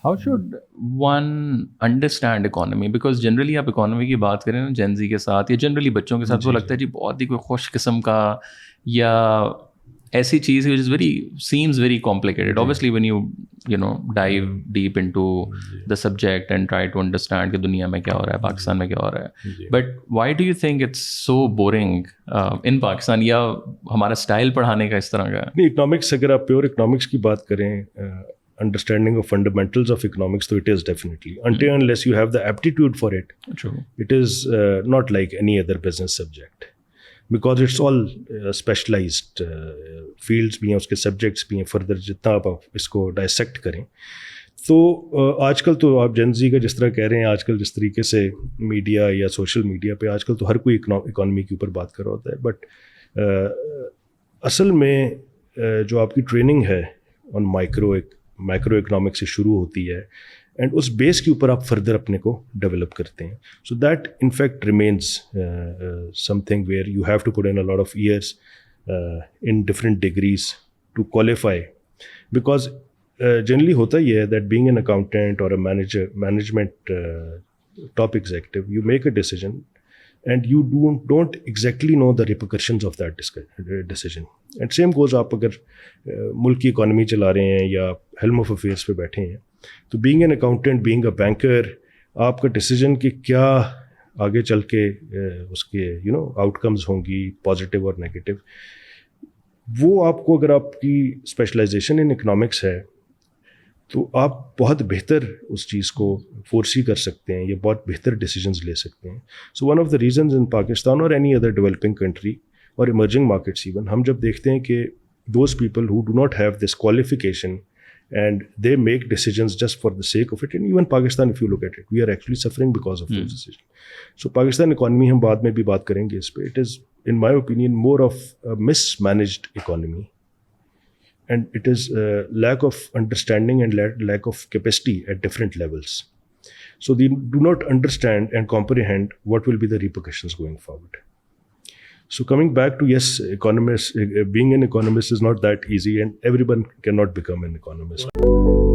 How should one understand economy? Because generally آپ economy کی بات کریں نا جین زی کے ساتھ یا generally بچوں کے ساتھ تو لگتا ہے جی بہت ہی کوئی خوش قسم کا یا ایسی چیز which is very seems very complicated. Obviously when you know dive deep into the subject and try to understand کہ دنیا میں کیا ہو رہا ہے, پاکستان میں کیا ہو رہا ہے, but why do you think it's so boring in Pakistan یا ہمارا اسٹائل پڑھانے کا اس طرح کا ہے؟ نہیں, اکنامکس اگر آپ پیور اکنامکس کی بات کریں, understanding of fundamentals of economics, so it is definitely, until unless you have the aptitude for it. True. It is not like any other business subject, because it's all specialized fields بھی ہیں, اس کے subjects بھی ہیں. further جتنا آپ اس کو dissect کریں تو آج کل تو آپ جین زی کا جس طرح کہہ رہے ہیں, آج کل جس طریقے سے میڈیا یا سوشل میڈیا پہ آج کل تو ہر کوئی اکانومی کے اوپر بات کر رہا ہوتا ہے, بٹ اصل میں جو آپ کی ٹریننگ ہے آن مائکرو اکنامکس سے شروع ہوتی ہے, اینڈ اس بیس کے اوپر آپ فردر اپنے کو ڈیولپ کرتے ہیں. So that in fact remains something where you have to put in a lot of years in different degrees to qualify, because generally ہوتا یہ ہے دیٹ بینگ این اکاؤنٹنٹ اور a management top executive, you make a decision and you don't exactly know the repercussions of that decision. And same goes, آپ اگر ملک کی economy چلا رہے ہیں یا helm of affairs پہ بیٹھے ہیں, تو being an accountant, being a banker, آپ کا ڈیسیجن کہ کیا آگے چل کے اس کے آؤٹ کمز ہوں گی پازیٹیو اور نیگیٹو, وہ آپ کو اگر آپ کی اسپیشلائزیشن ان اکنامکس ہے تو آپ بہت بہتر اس چیز کو فورسی کر سکتے ہیں یا بہت بہتر ڈیسیجنز لے سکتے ہیں. So one of the reasons in Pakistan اور اینی ادر ڈیولپنگ کنٹری اور ایمرجنگ مارکیٹس ایون, ہم جب دیکھتے ہیں کہ those people who do not have this qualification and they make decisions just for the sake of it, and even Pakistan if you look at it we are actually suffering because of those decision. So Pakistan economy ہم بعد میں بھی بات کریں گے اس پہ, it is in my opinion more of miss managed economy. And it is lack of understanding and lack of capacity at different levels. So they do not understand and comprehend what will be the repercussions going forward. So coming back to, yes, being an economist is not that easy, and everyone cannot become an economist.